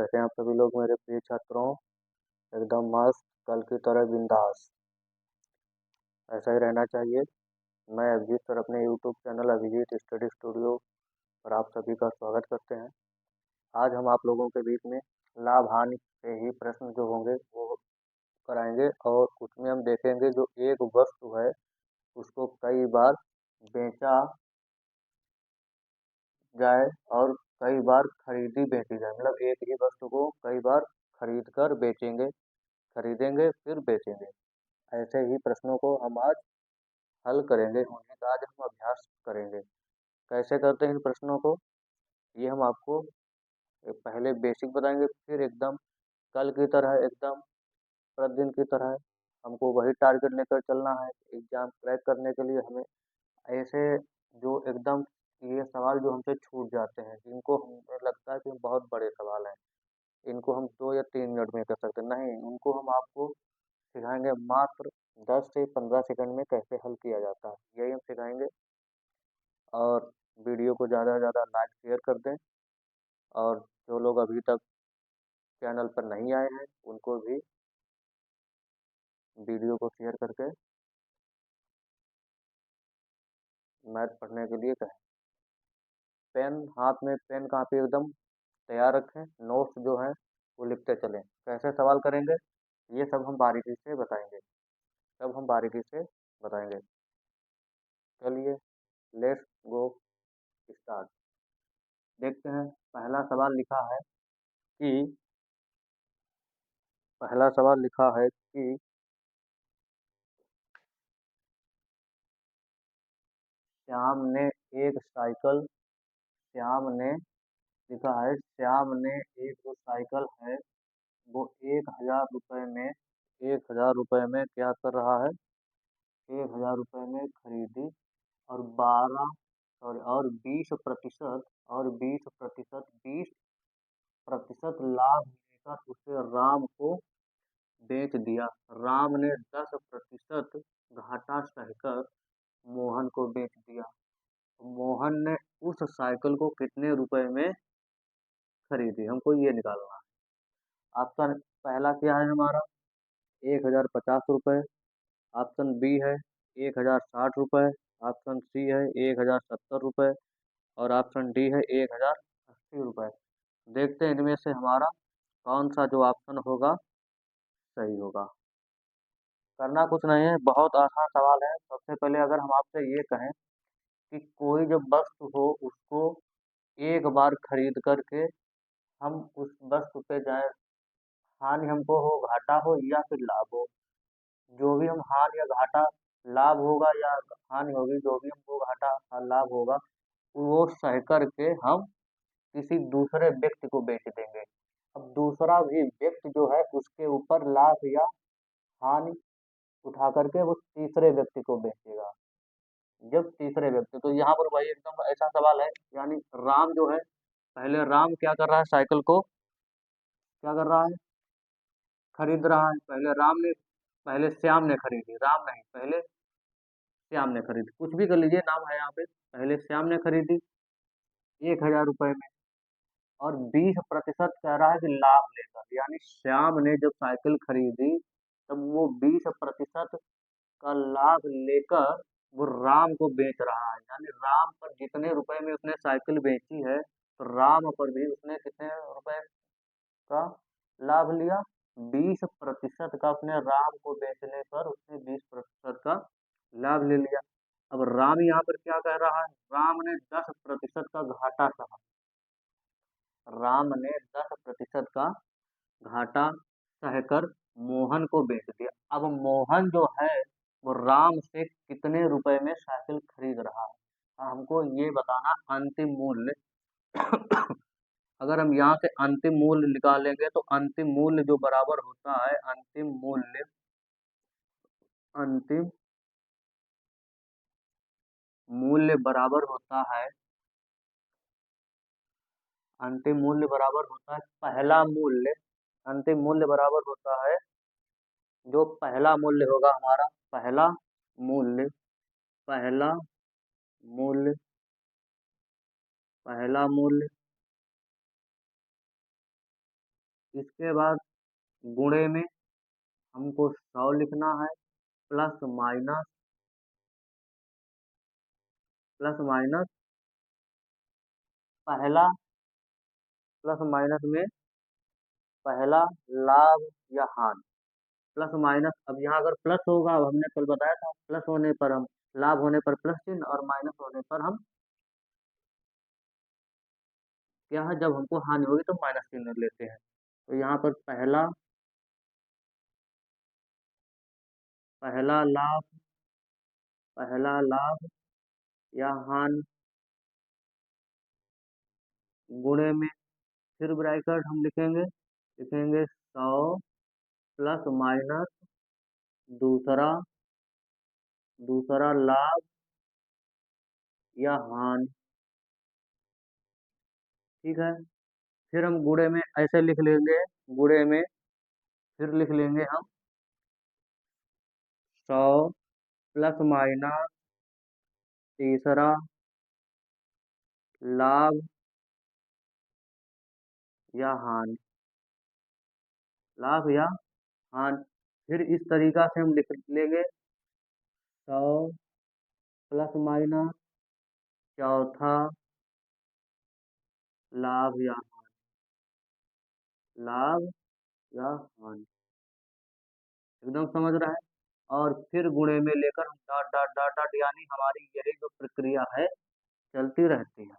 कैसे हैं आप सभी लोग मेरे प्रिय छात्रों। एकदम मस्त, कल की तरह बिंदास। ऐसा ही रहना चाहिए। मैं अभिजीत सर अपने YouTube channel Abhijeet study studio पर आप सभी का स्वागत करते हैं। आज हम आप लोगों के बीच में लाभ हानि से ही प्रश्न जो होंगे वो कराएंगे, और उसमें हम देखेंगे जो एक वस्तु है उसको कई बार बेचा जाए और कई बार खरीदी बेची जाए, मतलब एक ही वस्तु को कई बार खरीद कर बेचेंगे, खरीदेंगे फिर बेचेंगे। ऐसे ही प्रश्नों को हम आज हल करेंगे, उन्हीं का आज हम अभ्यास करेंगे। कैसे करते हैं इन प्रश्नों को, ये हम आपको पहले बेसिक बताएंगे, फिर एकदम कल की तरह, एकदम प्रतिदिन की तरह हमको वही टारगेट लेकर चलना है। एग्जाम क्रैक करने के लिए हमें ऐसे जो एकदम ये सवाल जो हमसे छूट जाते हैं, जिनको हमें लगता है कि बहुत बड़े सवाल हैं, इनको हम 2 या 3 मिनट में कर सकते हैं, नहीं, उनको हम आपको सिखाएंगे मात्र 10 से 15 सेकंड में कैसे हल किया जाता है, यही हम सिखाएंगे। और वीडियो को ज़्यादा से ज़्यादा लाइक शेयर कर दें, और जो लोग अभी तक चैनल पर नहीं आए हैं उनको भी वीडियो को शेयर करके मैथ पढ़ने के लिए कहें। पेन हाथ में, पेन कापी एकदम तैयार रखें, नोट्स जो हैं वो लिखते चलें। कैसे सवाल करेंगे ये सब हम बारीकी से बताएंगे, सब हम बारीकी से बताएंगे। चलिए लेट्स गो स्टार्ट। देखते हैं पहला सवाल लिखा है कि पहला सवाल लिखा है कि श्याम ने एक साइकिल, श्याम ने लिखा है श्याम ने एक जो साइकिल है वो 1,000 रुपये में, 1,000 रुपये में क्या कर रहा है, 1,000 रुपये में खरीदी, और 20% और 20% लाभ लेकर उसे राम को बेच दिया। राम ने 10% घाटा सहकर मोहन को बेच दिया। मोहन ने उस साइकिल को कितने रुपए में खरीदी, हमको ये निकालना है। ऑप्शन पहला क्या है हमारा, 1,050 रुपये। ऑप्शन बी है 1,060 रुपये। ऑप्शन सी है 1,070 रुपये। और ऑप्शन डी है 1,080 रुपये। देखते हैं इनमें से हमारा कौन सा जो ऑप्शन होगा सही होगा। करना कुछ नहीं है, बहुत आसान सवाल है। सबसे पहले अगर हम आपसे ये कहें कि कोई जब वस्तु हो उसको एक बार खरीद करके हम उस वस्तु पे जाए, हानि हमको हो, घाटा हो या फिर लाभ हो, जो भी हम हानि या घाटा, लाभ होगा या हानि होगी, जो भी हमको घाटा या लाभ होगा वो सह करके हम किसी दूसरे व्यक्ति को बेच देंगे। अब दूसरा भी व्यक्ति जो है उसके ऊपर लाभ या हानि उठा करके वो तीसरे व्यक्ति को बेचेगा। जब तीसरे व्यक्ति, तो यहाँ पर भाई एकदम ऐसा सवाल है, यानी राम जो है, पहले राम क्या कर रहा है, साइकिल को क्या कर रहा है, खरीद रहा है। पहले राम ने, पहले श्याम ने खरीदी, राम नहीं, पहले श्याम ने खरीदी, कुछ भी कर लीजिए, नाम है यहाँ पे। पहले श्याम ने खरीदी 1,000 रुपये में, और 20% कह रहा है कि लाभ लेकर, यानी श्याम ने जब साइकिल खरीदी तब वो 20% का लाभ लेकर वो राम को बेच रहा है। यानी राम पर जितने रुपए में उसने साइकिल बेची है, तो राम पर भी उसने कितने रुपए का लाभ लिया, 20% का। अपने राम को बेचने पर उसने 20% का लाभ ले लिया। अब राम यहाँ पर क्या कह रहा है, राम ने 10% का घाटा सहा, राम ने 10% का घाटा सहकर मोहन को बेच दिया। अब मोहन जो है वो राम से कितने रुपए में साइकिल खरीद रहा है, हमको ये बताना अंतिम मूल्य। अगर हम यहाँ से अंतिम मूल्य निकालेंगे तो अंतिम मूल्य जो बराबर होता है, अंतिम मूल्य बराबर होता है, अंतिम मूल्य बराबर होता है पहला मूल्य, अंतिम मूल्य बराबर होता है जो पहला मूल्य होगा हमारा, पहला मूल्य, पहला मूल्य, पहला मूल्य इसके बाद गुणे में हमको 100 लिखना है, प्लस माइनस प्लस माइनस पहला प्लस माइनस में पहला लाभ या हानि, प्लस माइनस। अब यहाँ अगर प्लस होगा, अब हमने कल बताया था, प्लस होने पर हम लाभ होने पर प्लस चिन्ह और माइनस होने पर हम क्या है, जब हमको हानि होगी तो माइनस चिन्ह लेते हैं। तो यहाँ पर पहला लाभ या हानि गुणे में, फिर ब्रैकेट हम लिखेंगे 100 प्लस माइनस दूसरा दूसरा लाभ या हानि। ठीक है, फिर हम गुणे में ऐसे लिख लेंगे, गुणे में फिर लिख लेंगे हम 100 प्लस माइनस तीसरा लाभ या हानि, लाभ या हानि। फिर इस तरीका से हम लिख लेंगे 100 प्लस माइनस चौथा लाभ या लाभ या हानि। एकदम समझ रहा है। और फिर गुणे में लेकर हम डॉट डॉट डॉट डॉट, यानी हमारी यही जो प्रक्रिया है चलती रहती है।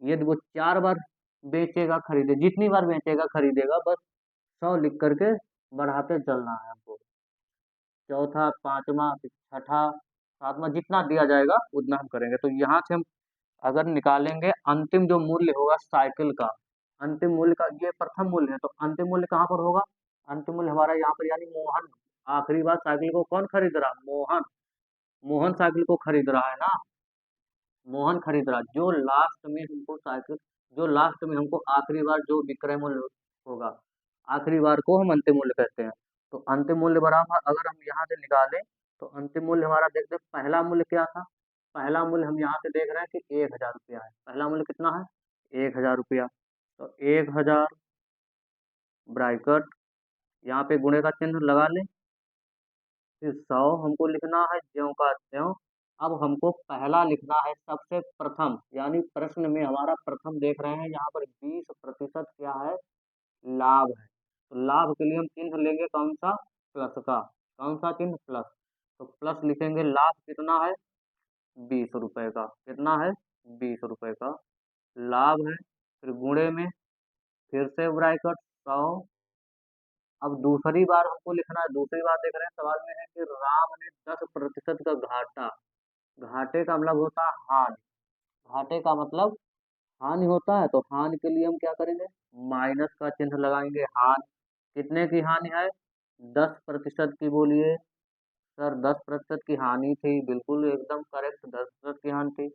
यदि वो 4 बार बेचेगा खरीदे, जितनी बार बेचेगा खरीदेगा, बस 100 लिख करके बढ़ाते चलना है हमको। चौथा, पांचवा, छठा, सातवां, जितना दिया जाएगा उतना हम करेंगे। तो यहाँ से हम अगर निकालेंगे अंतिम जो मूल्य होगा साइकिल का, अंतिम मूल्य का ये प्रथम मूल्य है, तो अंतिम मूल्य कहाँ पर होगा? अंतिम मूल्य हमारा यहाँ पर, यानी मोहन आखिरी बार साइकिल को कौन खरीद रहा? मोहन। मोहन साइकिल को खरीद रहा है ना, मोहन खरीद रहा। जो लास्ट में हमको आखिरी बार जो विक्रय मूल्य होगा, आखिरी बार को हम अंतिम मूल्य कहते हैं। तो अंतिम मूल्य बराबर, अगर हम यहाँ से निकालें तो अंतिम मूल्य हमारा, देखते पहला मूल्य क्या था? पहला मूल्य हम यहाँ से देख रहे हैं कि 1000 रुपया है। पहला मूल्य कितना है? 1000 रुपया। तो 1000 ब्रैकेट, यहाँ पे गुणे का चिन्ह लगा लें, फिर 100 हमको लिखना है ज्यों का त्यों। अब हमको पहला लिखना है सबसे प्रथम, यानी प्रश्न में हमारा प्रथम देख रहे हैं यहाँ पर 20% क्या है? लाभ है। तो लाभ के लिए हम चिन्ह लेंगे कौन सा? प्लस का। कौन सा चिन्ह? प्लस। तो प्लस लिखेंगे, लाभ कितना है? 20 रुपए का। कितना है? 20 रुपए का लाभ है। फिर गुणे में फिर से ब्रैकेट 100। अब दूसरी बार हमको लिखना है, दूसरी बार देख रहे हैं सवाल में है कि राम ने 10% का घाटा। घाटे का मतलब होता है हानि। घाटे का मतलब हानि होता है। तो हानि के लिए हम क्या करेंगे? माइनस का चिन्ह लगाएंगे। हानि कितने की हानि है? 10% की। बोलिए सर, 10% की हानि थी। बिल्कुल एकदम करेक्ट, 10% की हानि थी।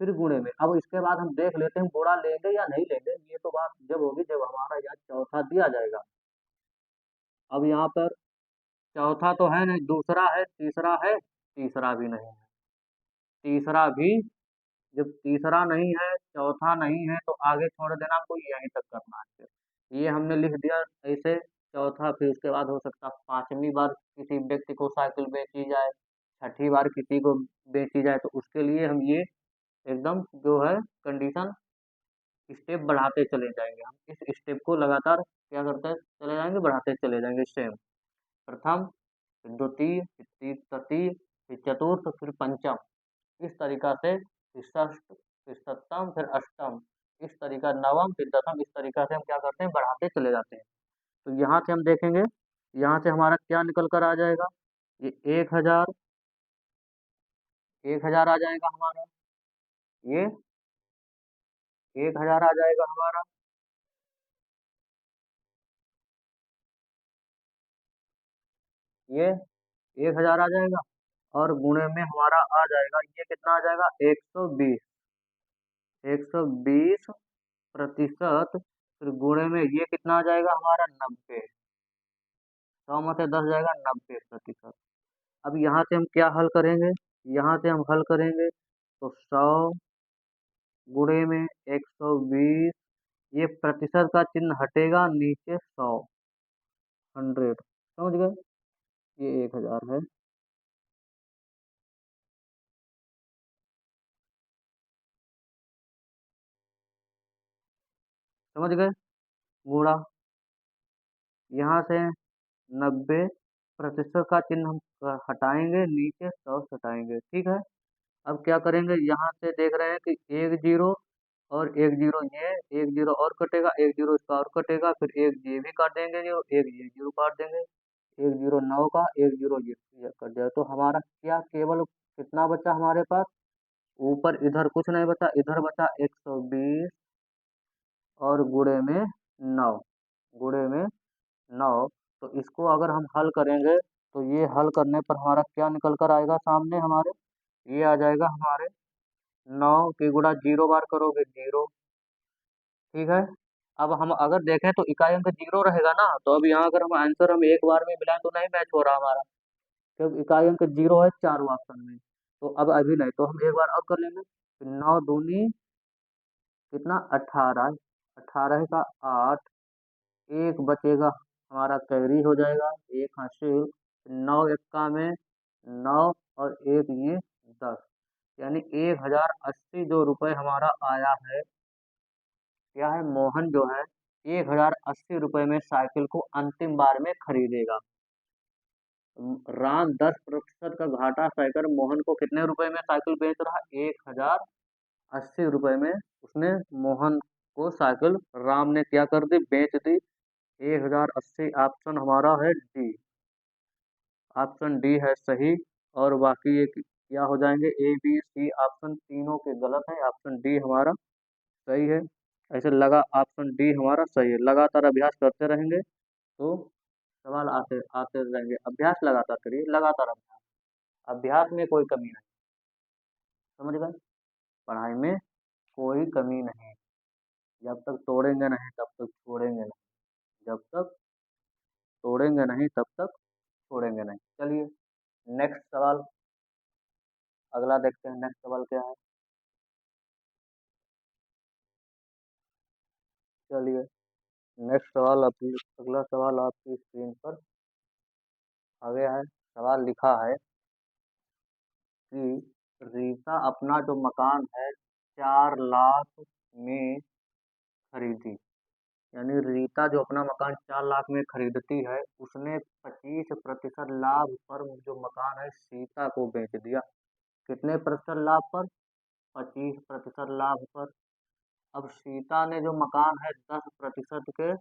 फिर गुणे में, अब इसके बाद हम देख लेते हैं गुणा लेंगे या नहीं लेंगे। ये तो बात जब होगी जब हमारा यहाँ चौथा दिया जाएगा। अब यहाँ पर चौथा तो है नहीं, दूसरा है, तीसरा है, तीसरा भी नहीं है। तीसरा भी, जब तीसरा नहीं है, चौथा नहीं है, तो आगे छोड़ देना, हमको यहीं तक करना है। फिर ये हमने लिख दिया ऐसे चौथा। फिर उसके बाद हो सकता है पांचवी बार किसी व्यक्ति को साइकिल बेची जाए, छठी बार किसी को बेची जाए, तो उसके लिए हम ये एकदम जो है कंडीशन स्टेप बढ़ाते चले जाएंगे। हम इस स्टेप को लगातार क्या करते चले जाएंगे? बढ़ाते चले जाएंगे स्टेप। प्रथम, फिर द्वितीय, फिर तृतीय, फिर चतुर्थ, फिर पंचम। इस तरीका से फिर षष्ठ, फिर सप्तम, फिर अष्टम, इस तरीका नवम, फिर दसम, इस तरीका से हम क्या करते हैं? बढ़ाते चले जाते हैं। तो यहाँ से हम देखेंगे, यहाँ से हमारा क्या निकल कर आ जाएगा? ये 1000, 1000 आ जाएगा हमारा। ये 1000 आ जाएगा हमारा। ये 1000 आ जाएगा। और गुणे में हमारा आ जाएगा, ये कितना आ जाएगा? 120। 120%। फिर गुणे में ये कितना आ जाएगा हमारा? 90। 100 में से 10 जाएगा, 90%। अब यहाँ से हम क्या हल करेंगे? यहाँ से हम हल करेंगे तो 100 गुणे में 120 ये प्रतिशत का चिन्ह हटेगा, नीचे 100, 100, समझ गए। ये 1000 है। समझ गए। गुणा, यहाँ से 90, प्रतिशत का चिन्ह हम हटाएंगे, नीचे 100 हटाएंगे, ठीक है। अब क्या करेंगे, यहाँ से देख रहे हैं कि एक जीरो और एक जीरो, ये एक जीरो और कटेगा, एक जीरो इसका और कटेगा, फिर एक ये भी काट देंगे जीरो, एक ये जीरो काट देंगे, एक जीरो 9 का, एक जीरो ये कट जाए, तो हमारा क्या केवल कितना बचा हमारे पास, ऊपर इधर कुछ नहीं बचा, इधर बचा 120 और गुणे में 9, गुणे में 9। तो इसको अगर हम हल करेंगे, तो ये हल करने पर हमारा क्या निकल कर आएगा सामने हमारे, ये आ जाएगा हमारे 9 की गुणा जीरो बार करोगे जीरो, ठीक है। अब हम अगर देखें तो इकाई अंक जीरो रहेगा ना, तो अब यहाँ अगर हम आंसर हम एक बार में मिलाएं तो नहीं मैच हो रहा हमारा, क्योंकि इकाई अंक जीरो है चारों ऑप्शन में। तो अब अभी नहीं, तो हम एक बार और कर लेंगे, तो 9 दूनी कितना, 18, 18 का 8, एक बचेगा हमारा कैरी हो जाएगा, एक हासिल, 9 एक्का में 9 और एक ये 10, यानी 1080 जो रुपये हमारा आया है, क्या है, मोहन जो है 1080 रुपये में साइकिल को अंतिम बार में खरीदेगा। राम 10% का घाटा सहकर मोहन को कितने रुपए में साइकिल बेच रहा है, 1080 रुपये में उसने मोहन को साइकिल, राम ने क्या कर दी, बेच दी 1080। ऑप्शन हमारा है डी, ऑप्शन डी है सही। और बाकी ये क्या हो जाएंगे, ए बी सी ऑप्शन तीनों के गलत है, ऑप्शन डी हमारा सही है। ऐसे लगा ऑप्शन डी हमारा सही है, लगातार अभ्यास करते रहेंगे तो सवाल आते आते रहेंगे, अभ्यास लगातार करिए, लगातार अभ्यास, अभ्यास में कोई कमी नहीं, समझ गए। पढ़ाई में कोई कमी नहीं, जब तक तोड़ेंगे नहीं तब तक छोड़ेंगे नहीं, जब तक तोड़ेंगे नहीं तब तक छोड़ेंगे नहीं। चलिए नेक्स्ट सवाल, अगला देखते हैं, नेक्स्ट सवाल क्या है। चलिए नेक्स्ट सवाल, आपकी अगला सवाल आपकी स्क्रीन पर आ गया है। सवाल लिखा है कि रीता अपना जो मकान है 4 लाख में खरीदी, यानी रीता जो अपना मकान 4 लाख में खरीदती है, उसने 25% लाभ पर जो मकान है सीता को बेच दिया। कितने प्रतिशत लाभ पर, 25% लाभ पर। अब सीता ने जो मकान है 10% के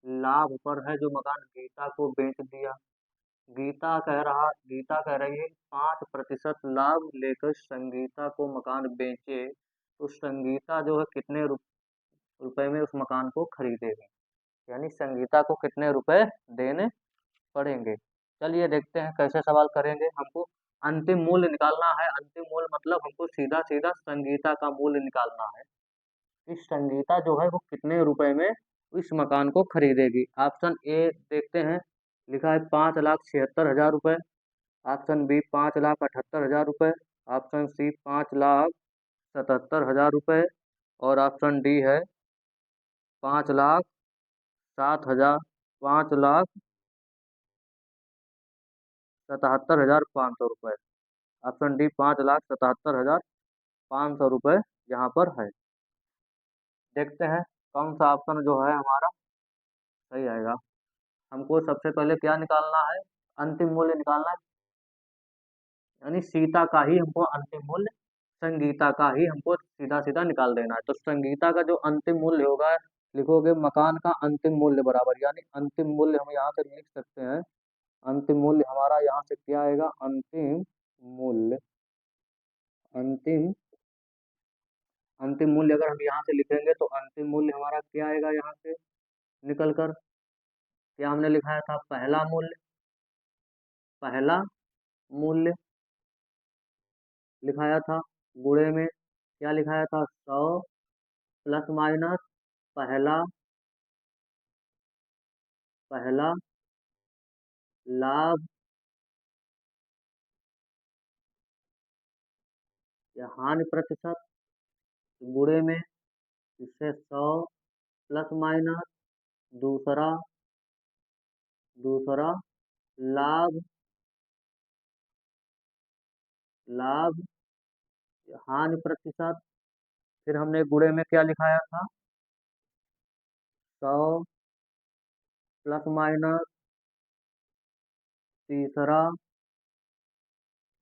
लाभ पर है जो मकान गीता को बेच दिया। गीता कह रही है 5% लाभ लेकर संगीता को मकान बेचे, तो संगीता जो है कितने रुपए में उस मकान को खरीदेगी, यानी संगीता को कितने रुपए देने पड़ेंगे। चलिए देखते हैं कैसे सवाल करेंगे, हमको अंतिम मूल्य निकालना है, अंतिम मूल्य मतलब हमको सीधा सीधा संगीता का मूल्य निकालना है, इस संगीता जो है वो कितने रुपए में इस मकान को खरीदेगी। ऑप्शन ए देखते हैं, लिखा है 5,76,000 रुपये, ऑप्शन बी 5,78,000 रुपये, ऑप्शन सी 5,77,000 रुपये, और ऑप्शन डी है 5,07,000, 5,77,500 रुपये। ऑप्शन डी 5,77,500 रुपये यहाँ पर है। देखते हैं कौन सा ऑप्शन जो है हमारा सही आएगा। हमको सबसे पहले क्या निकालना है, अंतिम मूल्य निकालना है, यानी सीता का ही हमको अंतिम मूल्य, संगीता का ही हमको सीधा सीधा निकाल देना है। तो संगीता का जो अंतिम मूल्य होगा, लिखोगे मकान का अंतिम मूल्य बराबर, यानी अंतिम मूल्य हम यहाँ से लिख सकते हैं, अंतिम मूल्य हमारा यहाँ से क्या आएगा, अंतिम मूल्य, अंतिम अंतिम मूल्य अगर हम यहाँ से लिखेंगे तो अंतिम मूल्य हमारा क्या आएगा यहाँ से निकल कर, क्या हमने लिखाया था, पहला मूल्य, पहला मूल्य लिखाया था, गुणे में क्या लिखाया था, 100 प्लस माइनस पहला, पहला लाभ या हानि प्रतिशत, गुणे में इससे 100 प्लस माइनस, दूसरा दूसरा लाभ, लाभ हानि प्रतिशत। फिर हमने गुणे में क्या लिखाया था, 100 प्लस माइनस, तीसरा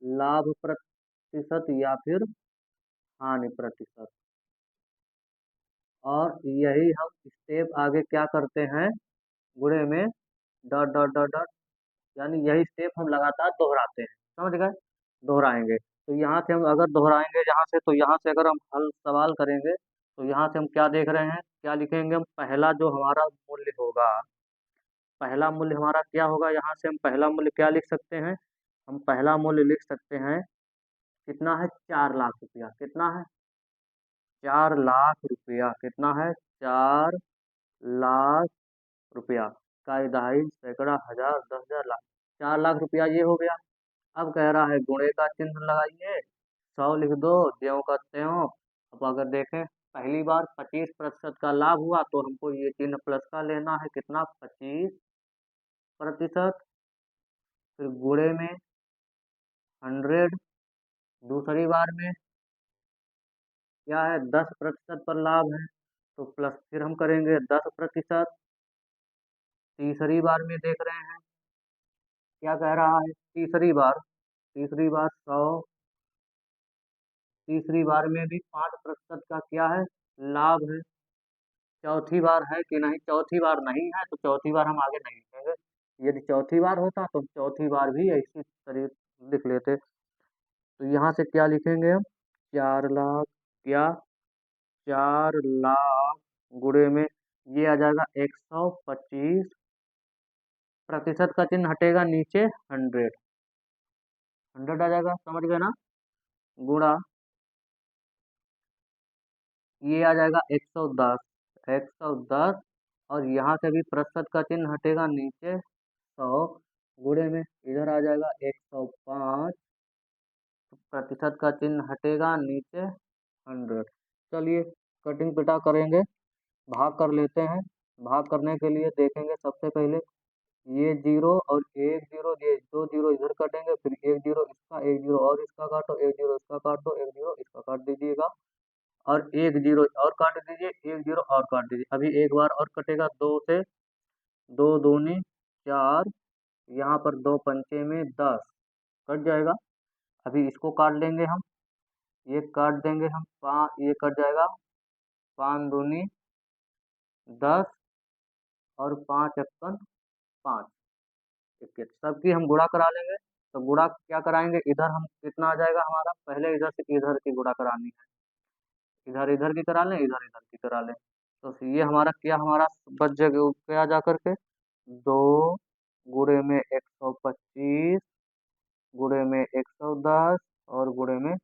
लाभ प्रतिशत या फिर हानि प्रतिशत। और यही हम स्टेप आगे क्या करते हैं, गुणे में डॉट डॉट डॉट डॉट, यानी यही स्टेप हम लगातार दोहराते हैं, समझ गए, दोहराएंगे। तो यहाँ से हम अगर दोहराएंगे यहाँ से, तो यहाँ से अगर हम हल सवाल करेंगे तो यहाँ से हम क्या देख रहे हैं, क्या लिखेंगे हम, पहला जो हमारा मूल्य होगा, पहला मूल्य हमारा क्या होगा, यहाँ से हम पहला मूल्य क्या लिख सकते हैं, हम पहला मूल्य लिख सकते हैं, कितना है, 4 लाख रुपया। कितना है, 4 लाख रुपया। कितना है, 4 लाख रुपया। का, दहाई, सैकड़ा, हजार, 10,000, लाख, 4 लाख रुपया ये हो गया। अब कह रहा है गुणे का चिन्ह लगाइए, 100 लिख दो, ज्यों का त्यों। अब अगर देखें, पहली बार 25% का लाभ हुआ तो हमको ये चिन्ह प्लस का लेना है, कितना, 25%। फिर गुणे में 100, दूसरी बार में क्या है, 10% पर लाभ है तो प्लस फिर हम करेंगे 10%। तीसरी बार में देख रहे हैं क्या कह रहा है, तीसरी बार 100, तीसरी बार में भी 5% का क्या है, लाभ है। चौथी बार है कि नहीं, चौथी बार नहीं है तो चौथी बार हम आगे नहीं लिखेंगे। यदि चौथी बार होता तो चौथी बार भी ऐसी तरीके लिख लेते। तो यहाँ से क्या लिखेंगे हम, 4 लाख, क्या, 4 लाख गुणे में ये आ जाएगा 125, प्रतिशत का चिन्ह हटेगा नीचे, 100, 100 आ जाएगा, समझ गए ना, गुणा ये आ जाएगा 110, 110। और यहाँ से भी प्रतिशत का चिन्ह हटेगा नीचे, 100, गुणे में इधर आ जाएगा 105, प्रतिशत का चिन्ह हटेगा नीचे, 100। चलिए कटिंग पिटा करेंगे, भाग कर लेते हैं। भाग करने के लिए देखेंगे सबसे पहले ये जीरो और एक जीरो, ये दो जीरो इधर काटेंगे, फिर एक जीरो इसका, एक जीरो और इसका काटो, एक जीरो इसका काट दो, एक जीरो इसका काट दीजिएगा, और एक जीरो और काट दीजिए, एक जीरो और काट दीजिए। अभी एक बार और कटेगा, दो से, दो दूनी 4, यहाँ पर दो पंचे में 10, कट जाएगा। अभी इसको काट लेंगे हम, ये काट देंगे हम, ये कट जाएगा, 5 दूनी 10, और 5 एकन 5, इक्कीस, सबकी हम गुणा करा लेंगे। तो गुणा क्या कराएंगे, इधर हम कितना आ जाएगा हमारा, पहले इधर से इधर की गुणा करानी है, इधर इधर की करा लें, इधर इधर की करा लें। तो ये हमारा क्या, हमारा बच जाएगा क्या जा करके, 2 गुणे में 125, गुणे में 110, और गुणे में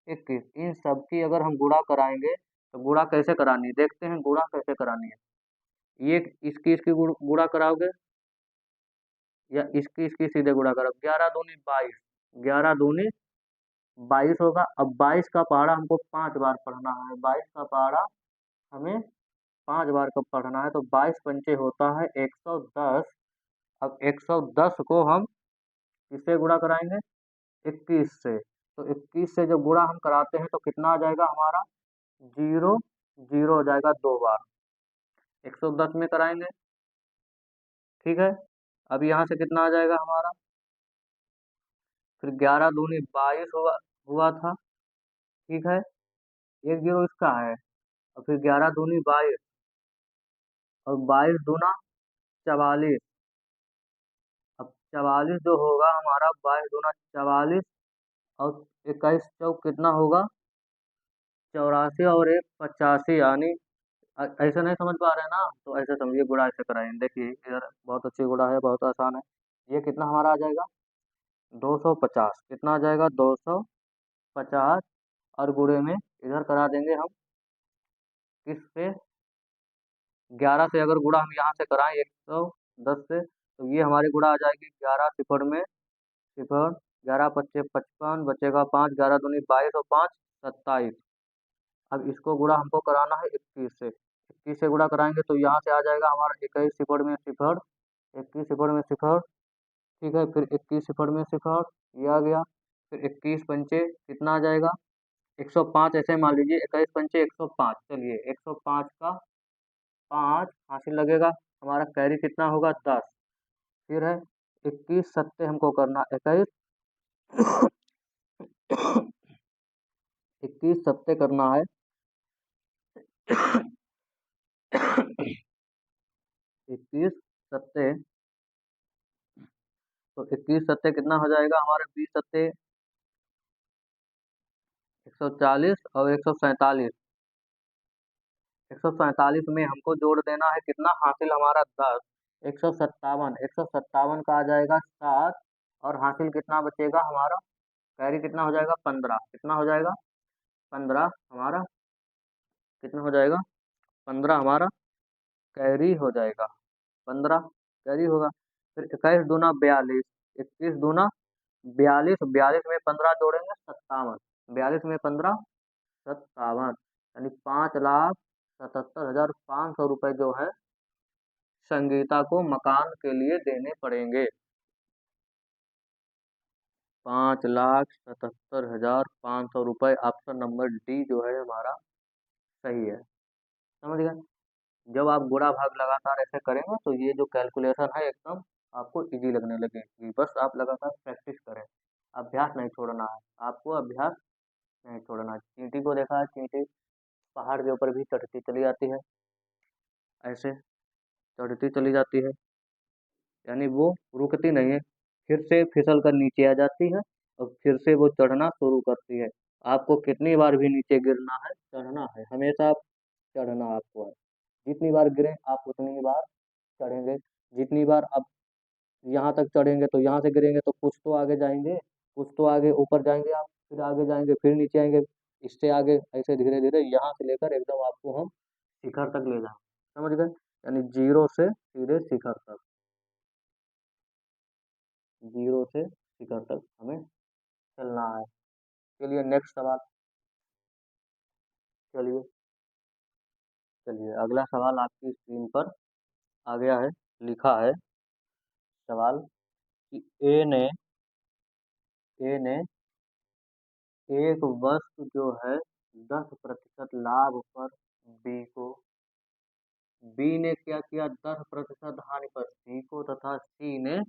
21, इन सब की अगर हम गुणा कराएंगे तो गुणा कैसे करानी है, देखते हैं गुणा कैसे करानी है। ये इसकी इसकी गुणा कराओगे, या इसकी इसकी सीधे गुणा करो, 11 दूनी 22, 11 दूनी 22 होगा। अब 22 का पहाड़ा हमको 5 बार पढ़ना है, 22 का पहाड़ा हमें 5 बार कब पढ़ना है, तो 22 पंचे होता है 110। अब 110 को हम किससे गुणा कराएंगे, 21 से। तो 21 से जब गुणा हम कराते हैं तो कितना आ जाएगा हमारा, जीरो, जीरो हो जाएगा 2 बार, 110 में कराएंगे, ठीक है। अब यहाँ से कितना आ जाएगा हमारा, फिर 11 दूनी 22 हुआ था, ठीक है, एक जीरो इसका है, और फिर 11 दूनी 22, और 22 दूना 44। अब 44 जो होगा हमारा, 22 दूना 44, और 21 चौक कितना होगा, 84, और एक 85, यानी ऐसे नहीं समझ पा रहे हैं ना, तो ऐसे समझिए, गुणा ऐसे कराएंगे, देखिए इधर बहुत अच्छी गुणा है, बहुत आसान है। ये कितना हमारा आ जाएगा, 250, कितना आ जाएगा, 250, और गुणे में इधर करा देंगे हम, किस से, 11 से अगर गुणा हम यहाँ से कराएं 110 से, तो ये हमारी गुणा आ जाएगी, 11 सिफर में सिफर, 11 पच्चे 55, बचेगा 5, 11 दूनी 22, और 5 27। अब इसको गुणा हमको कराना है 21 से, 21 से गुणा कराएंगे तो यहाँ से आ जाएगा हमारा 21 सिफर में सिफर, 21 सिफर में सिफर, ठीक है। फिर 21 सिफर में सिफर, ये आ गया। फिर 21 पंचे कितना आ जाएगा, 105, ऐसे मान लीजिए 21 पंचे 105। चलिए 105 का 5 हासिल लगेगा, हमारा कैरी कितना होगा 10। फिर है 21 सत्ते हमको करना 21, 21 सत्ते करना है 21 सत्ते, तो 21 सत्ते कितना हो जाएगा हमारे, 20 सत्ते 140 और 147, 147 में हमको जोड़ देना है कितना, हासिल हमारा 10, 157, 157 का आ जाएगा 7, और हासिल कितना बचेगा हमारा, कैरी कितना हो जाएगा 15, कितना हो जाएगा 15 हमारा, कितना हो जाएगा 15 हमारा कैरी हो जाएगा, 15 कैरी होगा। फिर 21 दूना 42, 21 दूना 42, 42 में 15 जोड़ेंगे 57, 42 में 15 57, यानी 5,77,500 रुपये जो है संगीता को मकान के लिए देने पड़ेंगे। 5,77,500 रुपये, ऑप्शन नंबर डी जो है हमारा सही है। समझ गए। जब आप गुणा भाग लगातार ऐसे करेंगे तो ये जो कैलकुलेशन है एकदम आपको इजी लगने लगेगी। बस आप लगातार प्रैक्टिस करें, अभ्यास नहीं छोड़ना है, आपको अभ्यास नहीं छोड़ना है। चींटी को देखा है, चींटी पहाड़ के ऊपर भी चढ़ती चली जाती है, ऐसे चढ़ती चली जाती है, यानी वो रुकती नहीं है, फिर से फिसल कर नीचे आ जाती है और फिर से वो चढ़ना शुरू करती है। आपको कितनी बार भी नीचे गिरना है, चढ़ना है, हमेशा चढ़ना आपको है। जितनी बार गिरे आप उतनी ही बार चढ़ेंगे। जितनी बार आप यहाँ तक चढ़ेंगे तो यहाँ से गिरेंगे तो कुछ तो आगे जाएंगे, कुछ तो आगे ऊपर जाएंगे आप, फिर आगे जाएंगे, फिर नीचे आएंगे, इससे आगे, ऐसे धीरे धीरे यहाँ से लेकर एकदम आपको हम शिखर तक ले जाएंगे। समझ गए, यानी जीरो से सीधे शिखर तक, जीरो से शिखर तक हमें चलना है। चलिए नेक्स्ट सवाल, चलिए चलिए अगला सवाल आपकी स्क्रीन पर आ गया है। लिखा है सवाल कि ए ने एक वस्तु जो है 10% लाभ पर बी को, बी ने क्या किया 10% हानि पर सी को, तथा सी ने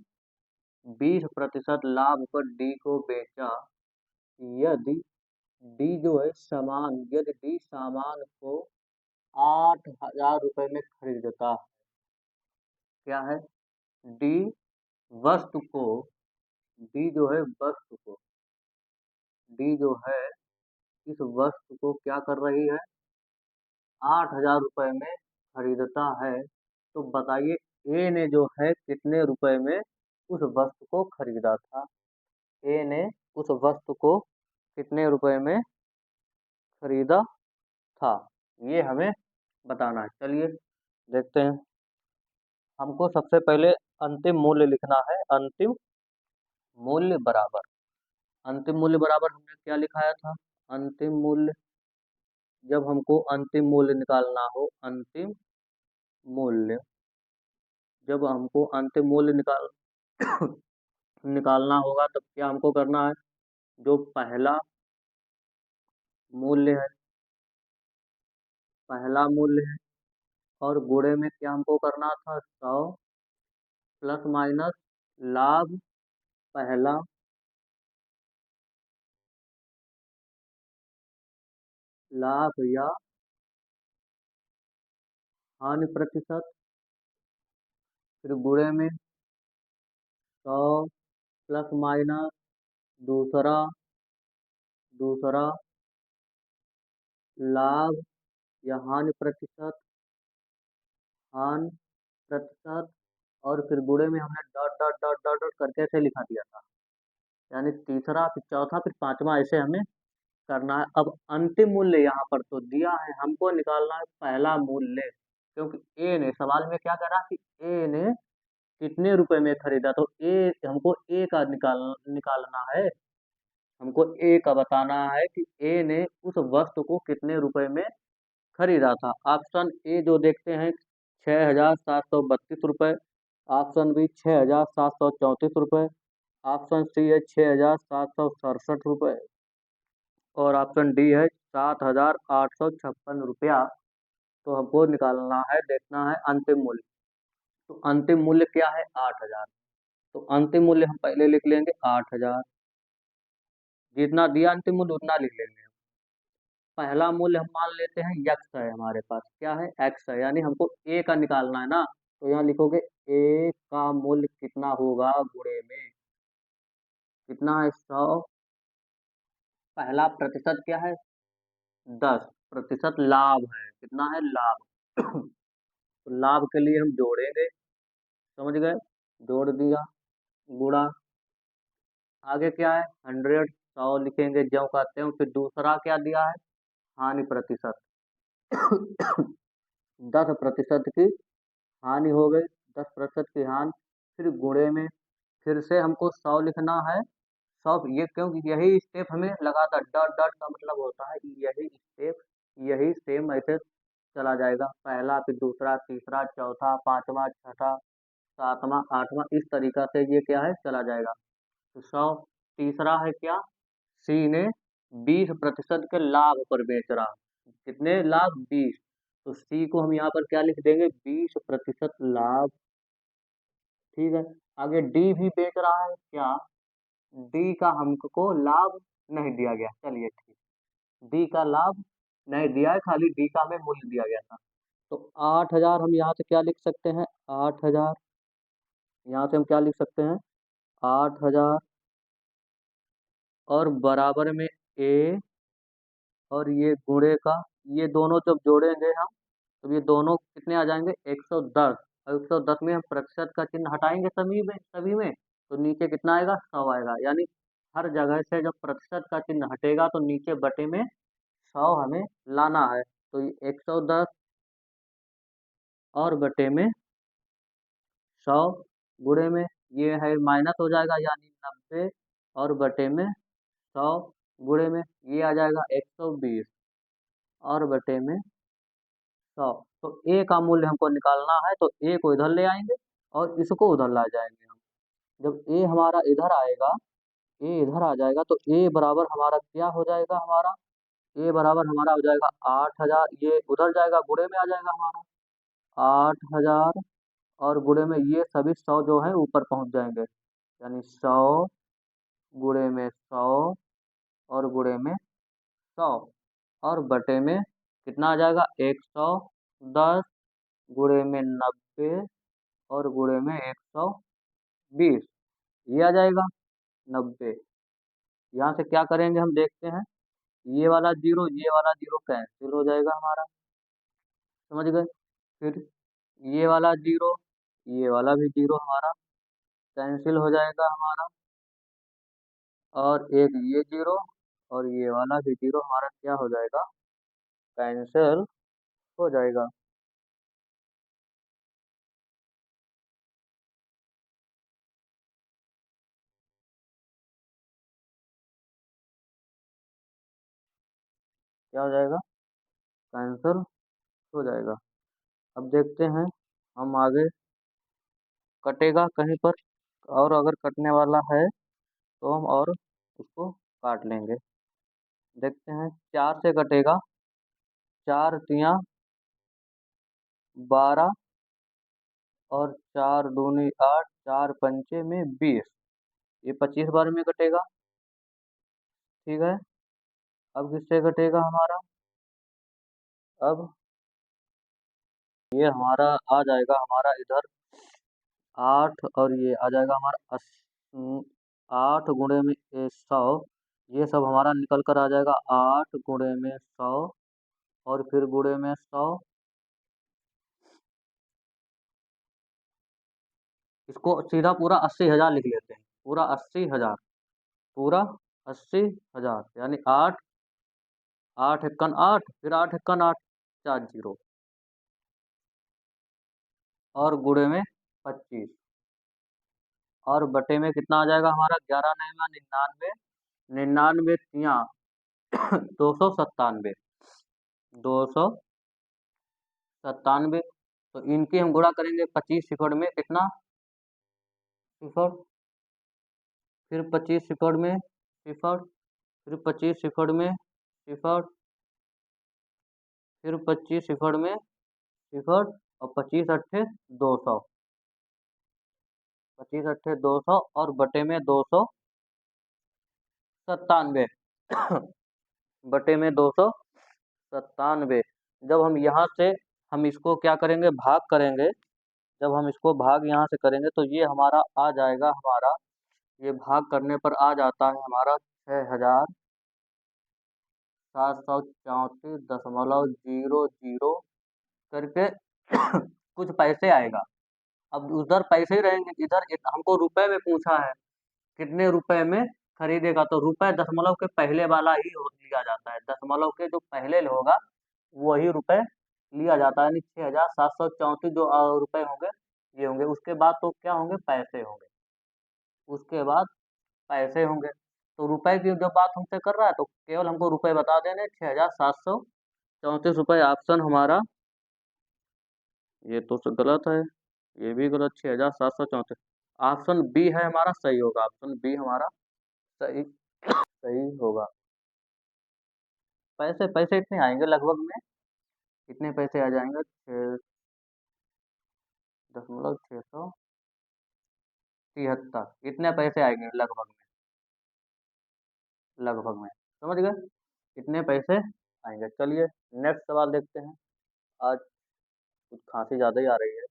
20% लाभ पर डी को बेचा। यदि डी जो है सामान, यदि डी सामान को 8,000 रुपये में खरीदता है, क्या है, डी वस्तु को, डी जो है वस्तु को, डी जो है इस वस्तु को क्या कर रही है, 8,000 रुपये में खरीदता है। तो बताइए ए ने जो है कितने रुपए में उस वस्तु को खरीदा था, ए ने उस वस्तु को कितने रुपए में खरीदा था, ये हमें बताना है। चलिए देखते हैं। हमको सबसे पहले अंतिम मूल्य लिखना है, अंतिम मूल्य बराबर, अंतिम मूल्य बराबर हमने क्या लिखाया था, अंतिम मूल्य, जब हमको अंतिम मूल्य निकालना हो, अंतिम मूल्य, जब हमको अंतिम मूल्य निकालना होगा तब क्या हमको करना है, जो पहला मूल्य है, पहला मूल्य है, और गुणे में क्या हमको करना था 100 प्लस माइनस लाभ पहला, लाभ या हानि प्रतिशत, फिर गुणे में 100 प्लस माइनस दूसरा, दूसरा लाभ या हानि प्रतिशत, हानि प्रतिशत, और फिर गुणे में हमने dot dot dot dot dot करके ऐसे लिखा दिया था, यानी तीसरा फिर चौथा फिर पांचवा, ऐसे हमें करना है। अब अंतिम मूल्य यहाँ पर तो दिया है, हमको निकालना है पहला मूल्य, क्योंकि ए ने सवाल में क्या करा कि ए ने कितने रुपए में खरीदा, तो ए हमको ए का निकालना है, हमको ए का बताना है कि ए ने उस वस्तु को कितने रुपए में खरीदा था। ऑप्शन ए जो देखते हैं 6,732 रुपये, ऑप्शन बी 6,734 रुपये, ऑप्शन सी है 6,767 रुपये और ऑप्शन डी है 7,856 रुपया। तो हमको निकालना है, देखना है अंतिम मूल्य। तो अंतिम मूल्य क्या है? 8,000। तो अंतिम मूल्य हम पहले लिख लेंगे 8,000। जितना दिया अंतिम मूल्य उतना लिख लेंगे। पहला मूल्य हम मान लेते हैं एक्स है, हमारे पास क्या है? एक्स है, यानी हमको ए का निकालना है ना। तो यहाँ लिखोगे ए का मूल्य कितना होगा गुणे में। कितना है? 100। पहला प्रतिशत क्या है? 10%। लाभ है, कितना है? लाभ। तो लाभ के लिए हम जोड़ेंगे, समझ गए? जोड़ दिया, गुणा। आगे क्या है? 100 लिखेंगे ज्यों का त्यों। फिर दूसरा क्या दिया है? हानि प्रतिशत। 10% की हानि हो गई, 10% की हानि। फिर गुणे में फिर से हमको 100 लिखना है। 100 ये क्योंकि यही स्टेप हमें लगातार, डॉट डॉट का मतलब होता है कि यही स्टेप, यही सेम ऐसे चला जाएगा। पहला, फिर दूसरा, तीसरा, चौथा, पांचवा, छठा, सातवां, आठवां, इस तरीका से ये क्या है? चला जाएगा। तो 100। तीसरा है क्या? सी ने 20% के लाभ पर बेच रहा। कितने लाभ? 20। तो सी को हम यहाँ पर क्या लिख देंगे? 20% लाभ। ठीक है। आगे डी भी बेच रहा है क्या? डी का हमको लाभ नहीं दिया गया, चलिए ठीक। डी का लाभ नहीं दिया है, खाली डी का हमें मूल्य दिया गया था। तो 8,000 हम यहाँ से क्या लिख सकते हैं? 8,000। यहाँ से हम क्या लिख सकते हैं? 8,000 और बराबर में ए, और ये गुणे का, ये दोनों जब जोड़ेंगे हम तो ये दोनों कितने आ जाएंगे? 110। और 110 में हम प्रतिशत का चिन्ह हटाएंगे सभी में तो नीचे कितना आएगा? 100 आएगा। यानी हर जगह से जब प्रतिशत का चिन्ह हटेगा तो नीचे बटे में 100 हमें लाना है। तो ये 110 और बटे में 100 गुणे में ये है माइनस हो जाएगा, यानी 90 और बटे में 100 गुणे में ये आ जाएगा 120 और बटे में 100। तो ए का मूल्य हमको निकालना है, तो ए को इधर ले आएंगे और इसको उधर ला जाएंगे हम। जब ए हमारा इधर आएगा, ए इधर आ जाएगा तो ए बराबर हमारा क्या हो जाएगा? हमारा ए बराबर हमारा हो जाएगा 8,000। ये उधर जाएगा, गुणे में आ जाएगा हमारा 8,000 और गुणे में ये सभी 100 जो है ऊपर पहुंच जाएंगे। यानी 100 गुणे में 100 और गुणे में 100 और बटे में कितना आ जाएगा? 110 गुणे में 90 और गुणे में 120, ये आ जाएगा 90। यहाँ से क्या करेंगे हम देखते हैं। ये वाला जीरो कैंसिल हो जाएगा हमारा, समझ गए? फिर ये वाला जीरो, ये वाला भी जीरो हमारा कैंसिल हो जाएगा हमारा, और एक ये जीरो और ये वाला भी जीरो हमारा क्या हो जाएगा? कैंसिल हो जाएगा। क्या हो जाएगा? कैंसिल हो जाएगा। अब देखते हैं हम आगे, कटेगा कहीं पर, और अगर कटने वाला है तो हम और उसको काट लेंगे। देखते हैं, 4 से कटेगा। 4 तियाँ 12 और 4 दूनी 8, 4 पंचे में 20, ये 25 बार में कटेगा। ठीक है। अब किससे कटेगा हमारा? अब ये हमारा आ जाएगा हमारा इधर 8 और ये आ जाएगा हमारा 8 गुणे में 100। ये सब हमारा निकल कर आ जाएगा 8 गुणे में 100 और फिर गुणे में 100। इसको सीधा पूरा 80,000 लिख लेते हैं, पूरा 80,000, पूरा 80,000। यानी 8, 8 × 8, फिर 8 × 8, 4 जीरो और गुणे में 25 और बटे में कितना आ जाएगा हमारा? 11×9 = 99, 99 तियाँ 297, 297 97। तो इनकी हम गुणा करेंगे 25 सिफर में, कितना सिफर, फिर 25 सिफर में सिफर, फिर 25 सिफर में सिफर, फिर 25 सिफर में सिफर, और 25 अट्ठे 200, 25 अट्ठे 200 और बटे में 297। बटे में 297। जब हम यहाँ से हम इसको क्या करेंगे, भाग करेंगे, जब हम इसको भाग यहाँ से करेंगे तो ये हमारा आ जाएगा, हमारा ये भाग करने पर आ जाता है हमारा 6734.00 करके कुछ पैसे आएगा। अब उधर पैसे ही रहेंगे, इधर हमको रुपए में पूछा है, कितने रुपए में खरीदेगा, तो रुपए दशमलव के पहले वाला ही लिया जाता है, दशमलव के जो पहले होगा वही रुपए लिया जाता है, यानी 6734 जो रुपए होंगे ये होंगे। उसके बाद तो क्या होंगे, पैसे होंगे, उसके बाद पैसे होंगे। तो रुपए की जब बात हमसे कर रहा है तो केवल हमको रुपए बता देने, 6734 रुपए। ऑप्शन हमारा ये तो गलत है, ये भी गलत, 6734। ऑप्शन बी है हमारा सही होगा, ऑप्शन बी हमारा सही सही होगा। पैसे पैसे इतने आएंगे लगभग में, कितने पैसे आ जाएंगे, 6.673, इतने पैसे आएंगे लगभग में, लगभग में, समझ गए कितने पैसे आएंगे। चलिए नेक्स्ट सवाल देखते हैं, आज कुछ खांसी ज़्यादा ही आ रही है।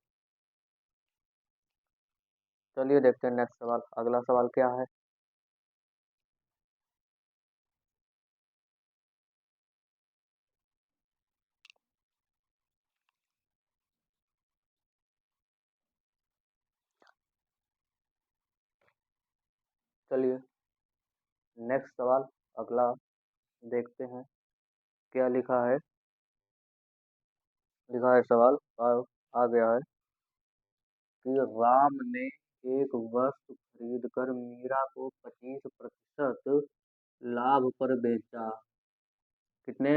चलिए देखते हैं नेक्स्ट सवाल, अगला सवाल क्या है। चलिए नेक्स्ट सवाल अगला देखते हैं क्या लिखा है। लिखा है सवाल आ गया है कि राम ने एक वस्तु खरीदकर मीरा को 25% लाभ पर बेचा। कितने,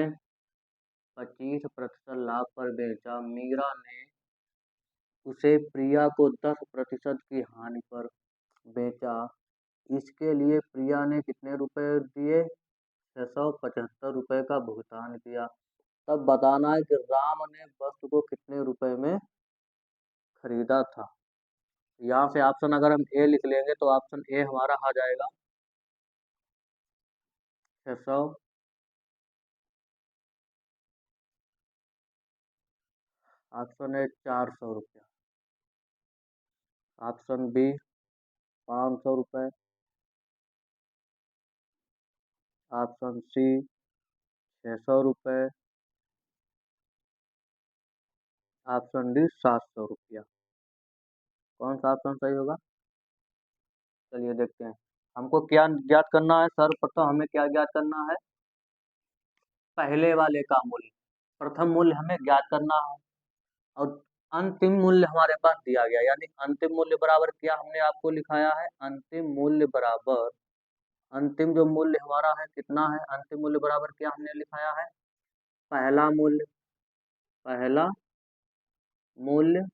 25% लाभ पर बेचा। मीरा ने उसे प्रिया को 10% की हानि पर बेचा। इसके लिए प्रिया ने कितने रुपए दिए, 675 रुपए का भुगतान किया। तब बताना है कि राम ने वस्तु को कितने रुपए में खरीदा था। यहाँ से ऑप्शन अगर हम ए लिख लेंगे तो ऑप्शन ए हमारा आ जाएगा 600, ऑप्शन ए 400 रुपया, ऑप्शन बी 500 रुपये, ऑप्शन सी 600 रुपये, ऑप्शन डी 700 रुपया। कौन सा ऑप्शन सही होगा, चलिए देखते हैं। हमको क्या ज्ञात करना है, सर्वप्रथम हमें क्या ज्ञात करना है, पहले वाले का मूल्य, प्रथम मूल्य हमें ज्ञात करना है, और अंतिम मूल्य हमारे पास दिया गया, यानी अंतिम मूल्य बराबर क्या हमने आपको लिखाया है, अंतिम मूल्य बराबर, अंतिम जो मूल्य हमारा है कितना है, अंतिम मूल्य बराबर क्या हमने लिखाया है, पहला मूल्य, पहला मूल्य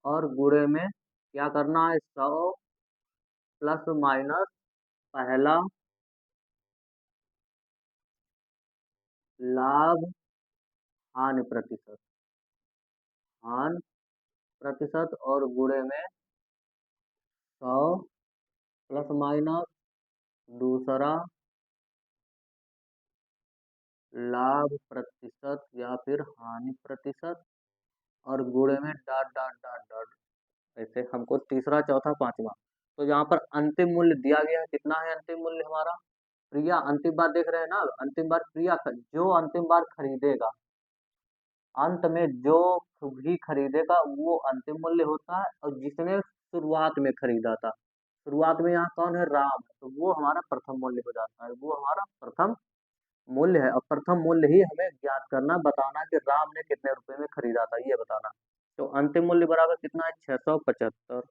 और गुणे में क्या करना है, 100 प्लस माइनस पहला लाभ हानि प्रतिशत, हानि प्रतिशत और गुणे में 100 प्लस माइनस दूसरा लाभ प्रतिशत या फिर हानि प्रतिशत और गुणे में डॉट डॉट डॉट डॉट, ऐसे हमको तीसरा चौथा पांचवा। तो यहाँ पर अंतिम मूल्य दिया गया है, कितना है अंतिम मूल्य हमारा, प्रिया अंतिम बार देख रहे हैं ना, अंतिम बार प्रिया जो अंतिम बार खरीदेगा, अंत में जो भी खरीदेगा वो अंतिम मूल्य होता है, और जिसने शुरुआत में खरीदा था, शुरुआत में यहाँ कौन है, राम, तो वो हमारा प्रथम मूल्य हो जाता है, वो हमारा प्रथम मूल्य है। और प्रथम मूल्य ही हमें ज्ञात करना, बताना कि राम ने कितने रुपए में खरीदा था, ये बताना। तो अंतिम मूल्य बराबर कितना है, 675,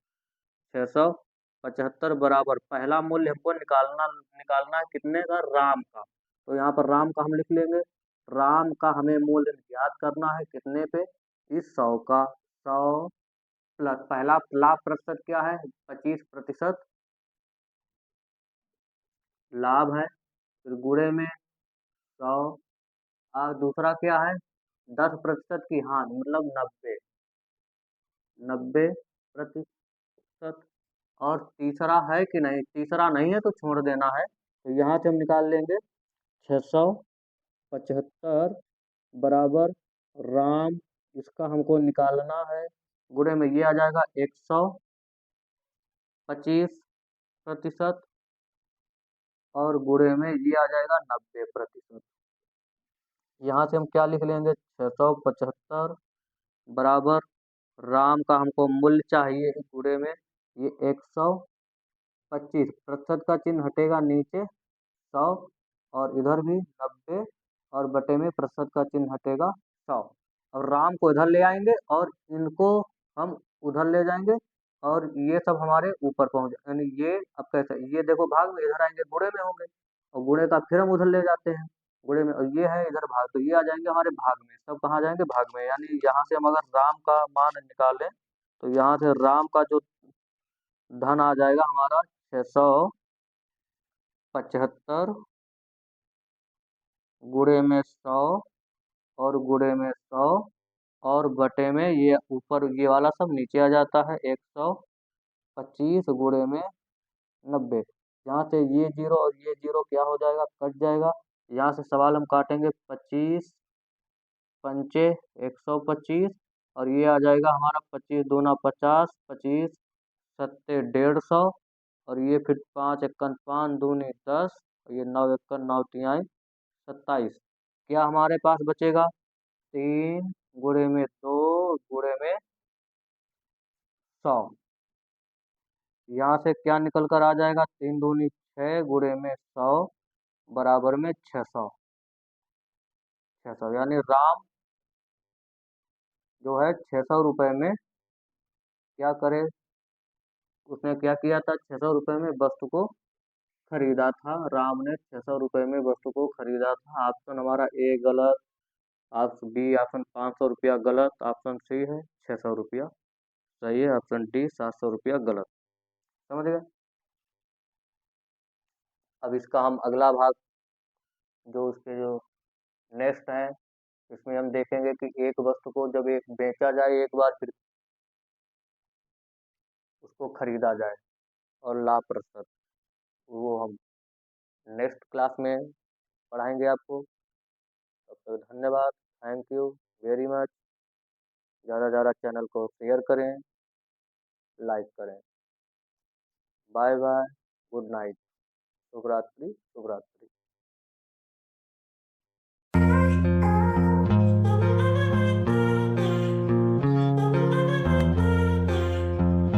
675 बराबर पहला मूल्य हमको निकालना निकालना है कितने का, राम का, तो यहाँ पर राम का हम लिख लेंगे राम का हमें मूल्य ज्ञात करना है कितने पे, इस 100 का। 100 प्लस पहला लाभ प्रतिशत क्या है, 25% लाभ है, फिर गुणे में 100, और दूसरा क्या है, 10% की हानि मतलब 90, 90%। और तीसरा है कि नहीं, तीसरा नहीं है तो छोड़ देना है, तो यहाँ से हम निकाल लेंगे 675 बराबर राम, इसका हमको निकालना है, गुणे में ये आ जाएगा 125%, और गुणे में ये आ जाएगा 90%। यहाँ से हम क्या लिख लेंगे, 675 बराबर राम का हमको मूल्य चाहिए, गुणे में ये 125, प्रतिशत का चिन्ह हटेगा नीचे, 100, और इधर भी 90, और बटे में प्रतिशत का चिन्ह हटेगा 100। और राम को इधर ले आएंगे और इनको हम उधर ले जाएंगे, और ये सब हमारे ऊपर पहुंच, यानी ये अब कैसे, ये देखो भाग में, इधर आएंगे गुणे में होंगे, और गुणे का फिर हम उधर ले जाते हैं गुणे में, और ये है इधर भाग, तो ये आ जाएंगे हमारे भाग में, सब कहाँ जाएंगे, भाग में। यानी यहाँ से हम अगर राम का मान निकालें, तो यहाँ से राम का जो धन आ जाएगा हमारा 675 गुणे में 100, और गुणे में 100, और बटे में ये ऊपर ये वाला सब नीचे आ जाता है, 125 गुणे में 90। यहाँ से ये जीरो और ये जीरो क्या हो जाएगा, कट जाएगा। यहाँ से सवाल हम काटेंगे, 25 पंचे 125, और ये आ जाएगा हमारा 25 दूना 50, 25 सत्ते 150, और ये फिर 5 एकन 5 दूनी 10, और ये 9 एकन 9 तिहाई 27। क्या हमारे पास बचेगा, 3 गुणे में 2 गुणे में 100। यहाँ से क्या निकल कर आ जाएगा, 3 दूनी 6 गुणे में 100 बराबर में 600। 600 यानी राम जो है 600 रुपये में क्या करे, उसने क्या किया था, 600 रुपये में वस्तु को खरीदा था, राम ने 600 रुपये में वस्तु को खरीदा था। ऑप्शन हमारा ए गलत, ऑप्शन बी ऑप्शन 500 रुपया गलत, ऑप्शन सी है 600 रुपया सही है, ऑप्शन डी 700 रुपया गलत। समझ गए। अब इसका हम अगला भाग, जो उसके जो नेक्स्ट है, इसमें हम देखेंगे कि एक वस्तु को जब एक बेचा जाए एक बार, फिर उसको खरीदा जाए और लाभ प्रतिशत, वो हम नेक्स्ट क्लास में पढ़ाएंगे आपको। तब तक धन्यवाद, थैंक यू वेरी मच। ज़्यादा से ज़्यादा चैनल को शेयर करें, लाइक करें। बाय बाय, गुड नाइट, शुभ रात्रि, शुभ रात्रि।